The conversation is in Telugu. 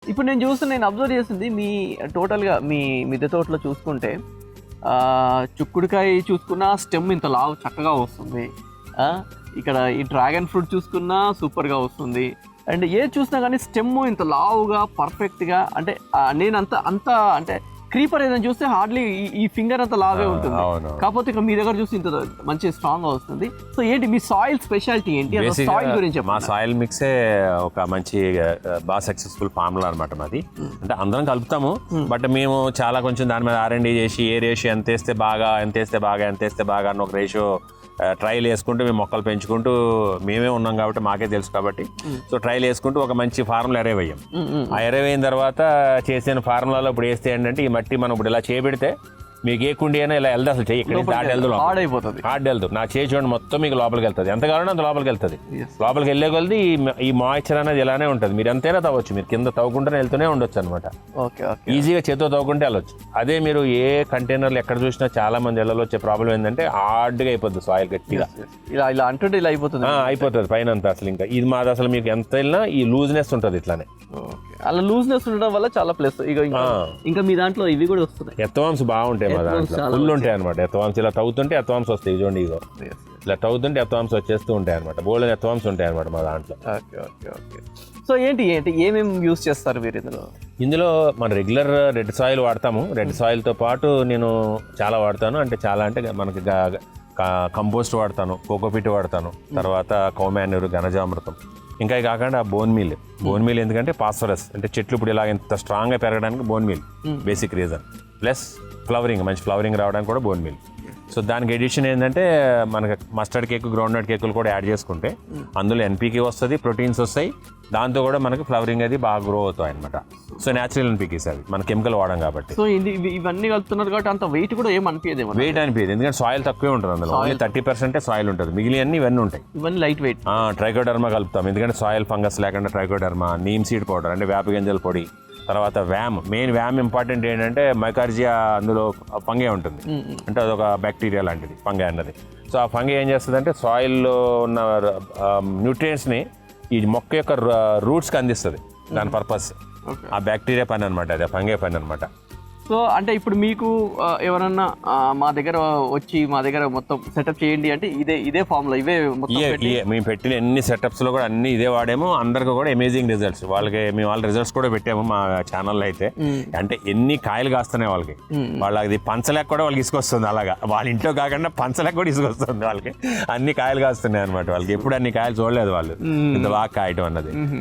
ఇప్పుడు నేను అబ్జర్వ్ చేసింది మీ టోటల్గా మీ మిద్దె తోటలో చూసుకుంటే చుక్కుడుకాయ చూసుకున్నా స్టెమ్ ఇంత లావు చక్కగా వస్తుంది. ఇక్కడ ఈ డ్రాగన్ ఫ్రూట్ చూసుకున్నా సూపర్గా వస్తుంది. అండ్ ఏది చూసినా కానీ స్టెమ్ ఇంత లావుగా పర్ఫెక్ట్గా, అంటే నేను అంత అంటే క్రీపర్ ఏదైనా చూస్తే హార్డ్లీ ఈ ఫింగర్ అంత లాగే ఉంటుంది. కాకపోతే ఇక్కడ మీ దగ్గర చూస్తే ఇంత మంచి స్ట్రాంగ్ గా వస్తుంది. సో ఏంటి మీ సాయిల్ స్పెషాలిటీ ఏంటి? సాయిల్ గురించి మా సాయిల్ మిక్సే ఒక మంచి బాగా సక్సెస్ఫుల్ ఫార్ములా అనమాట మాది. అంటే అందరం కలుపుతాము, బట్ మేము చాలా కొంచెం దాని మీద R&D చేసి ఏ రేషియో ఎంత వేస్తే బాగా అన్న ఒక రేషియో ట్రైల్ వేసుకుంటూ మేము మొక్కలు పెంచుకుంటూ మేమే ఉన్నాం కాబట్టి మాకే తెలుసు కాబట్టి సో ట్రైల్ వేసుకుంటూ ఒక మంచి ఫార్ములా అరేవ్ అయ్యాం. ఆ అరేవ్ అయిన తర్వాత చేసిన ఫార్ములాలో ఇప్పుడు వేస్తే ఏంటంటే ఈ మట్టి మనం ఇప్పుడు ఇలా చేయబెడితే మీకు ఏ కుండి అయినా ఇలా వెళ్తే అసలు చెయ్యి ఇక్కడ హార్డ్ వెళ్దు నా చేయి చూడండి మొత్తం మీకు లోపలికి వెళ్తుంది. ఎంత కావాలంటే అంత లోపలికి వెళ్తుంది. లోపలికి వెళ్ళే కొలది ఈ మాయిశ్చర్ అనేది ఇలానే ఉంటుంది. మీరు ఎంతైనా తవ్వచ్చు, మీరు కింద తవ్వుకుంటూనే వెళ్తూనే ఉండొచ్చు అనమాట. ఈజీగా చేతితో తవ్వుకుంటే వెళ్ళొచ్చు. అదే మీరు ఏ కంటైనర్లు ఎక్కడ చూసినా చాలా మంది ఇళ్లలో వచ్చే ప్రాబ్లం ఏంటంటే హార్డ్గా అయిపోద్ది సాయిల్ గట్టిగా ఇలా అంటుంటే ఇలా అయిపోతుంది పైన అంతా. అసలు ఇంకా ఇది మాది అసలు మీకు ఎంత వెళ్ళినా ఈ లూజ్నెస్ ఉంటుంది ఇట్లానే. అలా లూజ్నెస్ ఉండడం వల్ల చాలా ప్లస్. ఇంకా మీ దాంట్లో ఇవి కూడా వస్తున్నాయి, ఎత్తవాంశ బాగుంటాయి మా దాంట్లో, ఫుల్ ఉంటాయి అనమాట. ఎత్తవాంశ ఇలా తవ్వుతుంటే ఎత్తవాంశ వస్తాయి. చూడండి ఇగో ఇలా తవ్వుతుంటే ఎత్తవాంశ వచ్చేస్తూ ఉంటాయి అనమాట. బోల్డ్ ఎత్తవాంశ ఉంటాయి అనమాట మా దాంట్లో. సో ఏంటి ఏమేమి యూజ్ చేస్తారు మీరు ఇందులో మన రెగ్యులర్ రెడ్ సాయిల్ వాడతాము. రెడ్ సాయిల్తో పాటు నేను చాలా వాడతాను. అంటే మనకి కంపోస్ట్ వాడతాను, కోకోపిట్ వాడతాను, తర్వాత కౌమాన్యూర్, ఘనజామృతం, ఇంకా కాకుండా బోన్ మీల్ ఎందుకంటే ఫాస్ఫరస్ అంటే చెట్లు ఇప్పుడు ఇలా ఇంత స్ట్రాంగ్గా పెరగడానికి bone meal basic reason. Plus flowering, మంచి ఫ్లవరింగ్ రావడానికి కూడా బోన్ మీల్. సో దానికి ఎడిషన్ ఏంటంటే మనకి మస్టర్డ్ కేక్, గ్రౌండ్నట్ కేకులు కూడా యాడ్ చేసుకుంటే అందులో NPK వస్తుంది, ప్రోటీన్స్ వస్తాయి. దాంతో కూడా మనకి ఫ్లవరింగ్ అది బాగా గ్రో అవుతాయి అనమాట. సో న్యాచురల్ NPKs అవి, మన కెమికల్ వాడడం కాబట్టి. సో ఇవన్నీ కలుపుతున్నారు కాబట్టి అంత వెయిట్ కూడా ఏం అనిపించదు. వెయిట్ అనిపించదు ఎందుకంటే సాయిల్ తక్కువే ఉంటుంది అందులో. ఓన్లీ 30% సాయిల్ ఉంటుంది, మిగిలిన ఇవన్నీ ఉంటాయి. ఇవన్నీ లైట్ వెయిట్. ట్రైకోడర్మా కలుపుతాం ఎందుకంటే సాయిల్ ఫంగస్ లేకుండా ట్రైకోడర్మా, నీమ్ సీడ్ పౌడర్ అంటే వేప గింజల పొడి, తర్వాత వ్యామ్ ఇంపార్టెంట్ ఏంటంటే మైకార్జియా అందులో ఫంగే ఉంటుంది. అంటే అదొక బ్యాక్టీరియా లాంటిది ఫంగే అన్నది. సో ఆ ఫంగే ఏం చేస్తుంది అంటే సాయిల్లో ఉన్న న్యూట్రియంట్స్ని ఈ మొక్క యొక్క రూట్స్కి అందిస్తుంది. దాని పర్పస్ ఆ బ్యాక్టీరియా పని అనమాట, అది ఫంగే పని అనమాట. సో అంటే ఇప్పుడు మీకు ఎవరన్నా మా దగ్గర వచ్చి మా దగ్గర మొత్తం సెటప్ చేయండి అంటే ఇదే ఫార్ములా ఇవే మేము పెట్టిన ఎన్ని సెటప్స్లో కూడా అన్ని ఇదే వాడాము. అందరికీ కూడా అమేజింగ్ రిజల్ట్స్. వాళ్ళ రిజల్ట్స్ కూడా పెట్టాము మా ఛానల్లో. అయితే అంటే ఎన్ని కాయలు కాస్తున్నాయి వాళ్ళకి, వాళ్ళకి పంచలేక కూడా వాళ్ళకి ఇసుకొస్తుంది. అలాగా వాళ్ళ ఇంట్లో కాకుండా పంచలేక కూడా ఇసుకొస్తుంది వాళ్ళకి. అన్ని కాయలు కాస్తున్నాయి అనమాట వాళ్ళకి. ఎప్పుడు అన్ని కాయలు చూడలేదు వాళ్ళు ఇంత బాగా కాయటం అన్నది.